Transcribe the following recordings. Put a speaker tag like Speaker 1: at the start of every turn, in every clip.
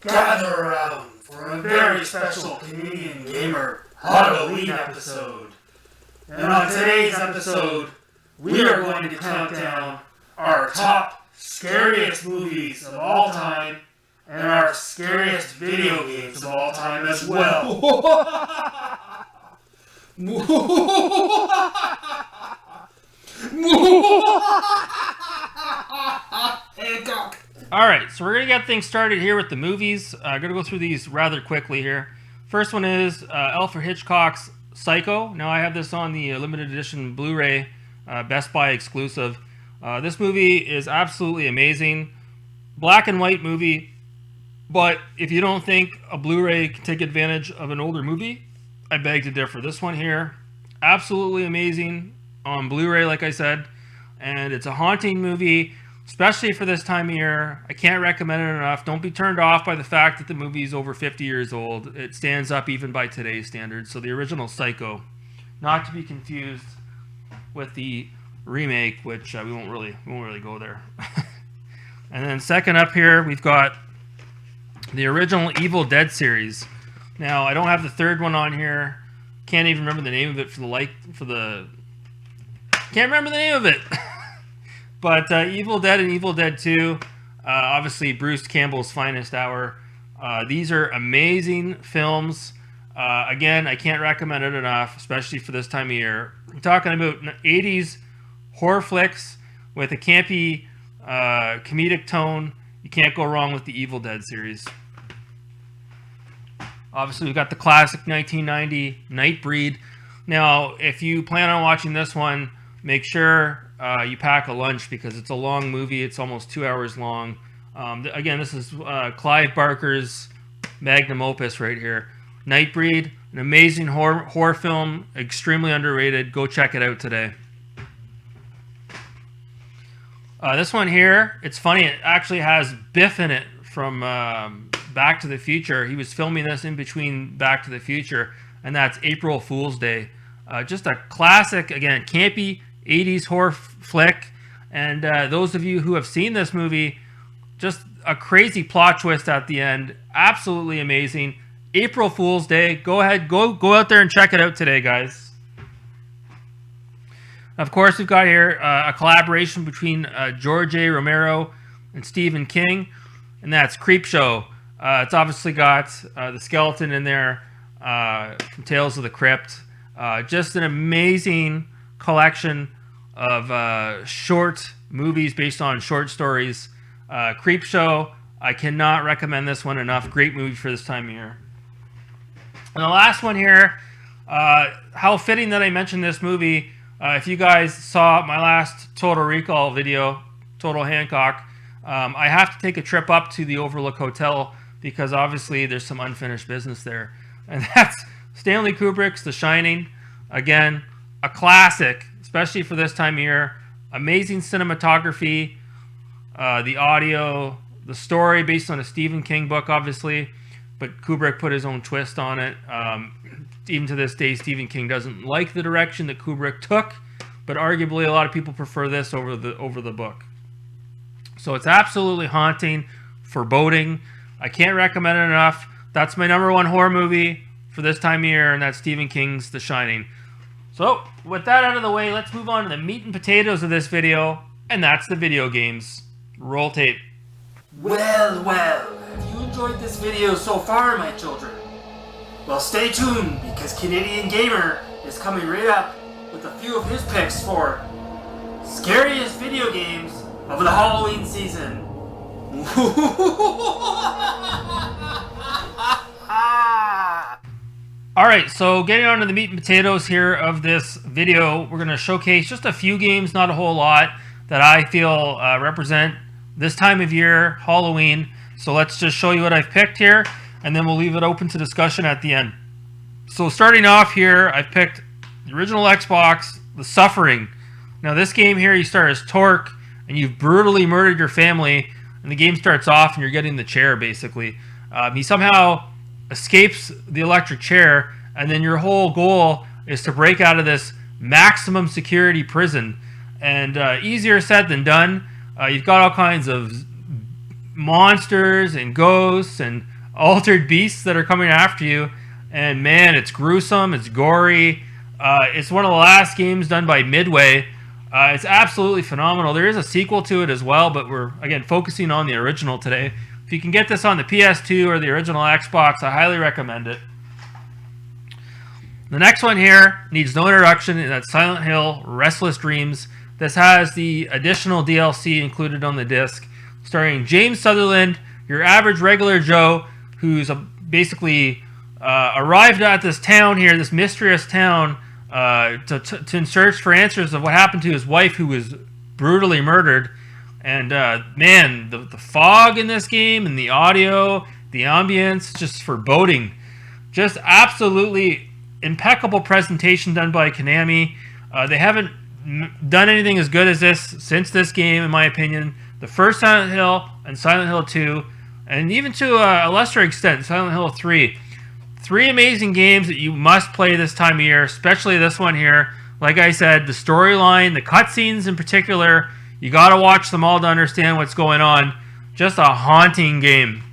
Speaker 1: gather around for a very special Canadian Gamer Halloween episode. And on today's episode, we are going to count down our top scariest movies of all time and our scariest video games of all time as well.
Speaker 2: Alright, so we're going to get things started here with the movies. I'm going to go through these rather quickly here. First one is Alfred Hitchcock's Psycho. Now I have this on the limited edition Blu-ray, Best Buy exclusive. This movie is absolutely amazing. Black and white movie, but if you don't think a Blu-ray can take advantage of an older movie, I beg to differ. This one here, absolutely amazing on Blu-ray, like I said, and it's a haunting movie, especially for this time of year. I can't recommend it enough. Don't be turned off by the fact that the movie is over 50 years old. It stands up even by today's standards. So the original Psycho, not to be confused with the remake, which we won't really go there. And then second up here, we've got the original Evil Dead series. Now I don't have the third one on here. Can't even remember the name of it can't remember the name of it. But Evil Dead and Evil Dead 2, obviously Bruce Campbell's finest hour. These are amazing films. Again, I can't recommend it enough, especially for this time of year. I'm talking about 80s horror flicks with a campy comedic tone. You can't go wrong with the Evil Dead series. Obviously, we've got the classic 1990 Nightbreed. Now, if you plan on watching this one, make sure you pack a lunch because it's a long movie. It's almost 2 hours long. Again, this is Clive Barker's magnum opus right here. Nightbreed, an amazing horror film, extremely underrated. Go check it out today. This one here, it's funny, it actually has Biff in it from Back to the Future. He was filming this in between Back to the Future, and that's April Fool's Day. Just a classic, again, campy 80s horror flick. And those of you who have seen this movie, just a crazy plot twist at the end. Absolutely amazing. April Fool's Day. Go ahead, go out there and check it out today, guys. Of course, we've got here a collaboration between George A. Romero and Stephen King, and that's Creepshow. It's obviously got the skeleton in there from Tales of the Crypt. Just an amazing collection of short movies based on short stories. Creepshow, I cannot recommend this one enough. Great movie for this time of year. And the last one here, how fitting that I mentioned this movie. If you guys saw my last Total Recall video, Total Hancock, I have to take a trip up to the Overlook Hotel because obviously there's some unfinished business there. And that's Stanley Kubrick's The Shining. Again, a classic, especially for this time of year. Amazing cinematography, the audio, the story based on a Stephen King book, obviously, but Kubrick put his own twist on it. Even to this day, Stephen King doesn't like the direction that Kubrick took, but arguably a lot of people prefer this over the book. So it's absolutely haunting, foreboding. I can't recommend it enough. That's my #1 horror movie for this time of year, and that's Stephen King's The Shining. So with that out of the way, let's move on to the meat and potatoes of this video, and that's the video games. Roll tape.
Speaker 1: Well, have you enjoyed this video so far, my children? Well, stay tuned, because Canadian Gamer is coming right up with a few of his picks for scariest video games of the Halloween season.
Speaker 2: Alright, so getting on to the meat and potatoes here of this video, we're going to showcase just a few games, not a whole lot, that I feel represent this time of year, Halloween. So let's just show you what I've picked here, and then we'll leave it open to discussion at the end. So starting off here, I've picked the original Xbox, The Suffering. Now this game here, you start as Torque, and you've brutally murdered your family, and the game starts off and you're getting the chair, basically. He somehow escapes the electric chair, and then your whole goal is to break out of this maximum security prison. And easier said than done. You've got all kinds of monsters and ghosts and altered beasts that are coming after you. And man, it's gruesome, it's gory. It's one of the last games done by Midway. It's absolutely phenomenal. There is a sequel to it as well, but we're, again, focusing on the original today. If you can get this on the PS2 or the original Xbox, I highly recommend it. The next one here needs no introduction, and that's Silent Hill Restless Dreams. This has the additional DLC included on the disc, starring James Sutherland, your average regular Joe, who's basically arrived at this town here, this mysterious town, to search for answers of what happened to his wife, who was brutally murdered. And man, the fog in this game and the audio, the ambience, just foreboding. Just absolutely impeccable presentation done by Konami. They haven't done anything as good as this since this game, in my opinion. The first Silent Hill and Silent Hill 2, and even to a lesser extent, Silent Hill 3. 3 amazing games that you must play this time of year, especially this one here. Like I said, the storyline, the cutscenes in particular, you gotta watch them all to understand what's going on. Just a haunting game.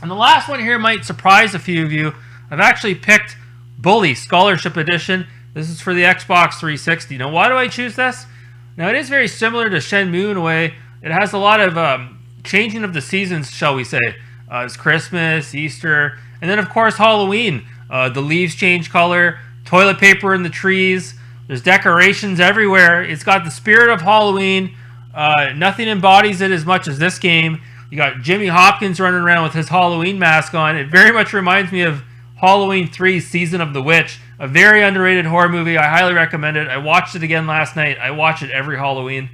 Speaker 2: And the last one here might surprise a few of you. I've actually picked Bully Scholarship Edition. This is for the Xbox 360. Now, why do I choose this? Now, it is very similar to Shenmue in a way. It has a lot of changing of the seasons, shall we say. It's Christmas, Easter, and then, of course, Halloween. The leaves change color, toilet paper in the trees. There's decorations everywhere. It's got the spirit of Halloween. Nothing embodies it as much as this game. You got Jimmy Hopkins running around with his Halloween mask on. It very much reminds me of Halloween 3's Season of the Witch. A very underrated horror movie. I highly recommend it. I watched it again last night. I watch it every Halloween.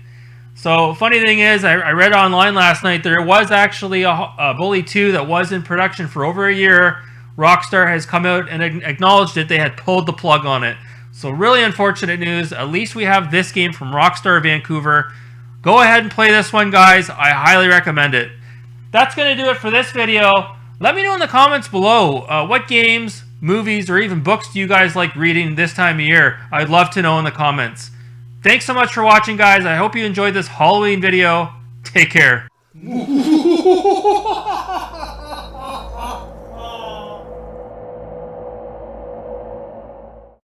Speaker 2: So, funny thing is, I read online last night there was actually a Bully 2 that was in production for over a year. Rockstar has come out and acknowledged it. They had pulled the plug on it. So, really unfortunate news. At least we have this game from Rockstar Vancouver. Go ahead and play this one, guys. I highly recommend it. That's going to do it for this video. Let me know in the comments below what games, movies, or even books do you guys like reading this time of year. I'd love to know in the comments. Thanks so much for watching, guys. I hope you enjoyed this Halloween video. Take care.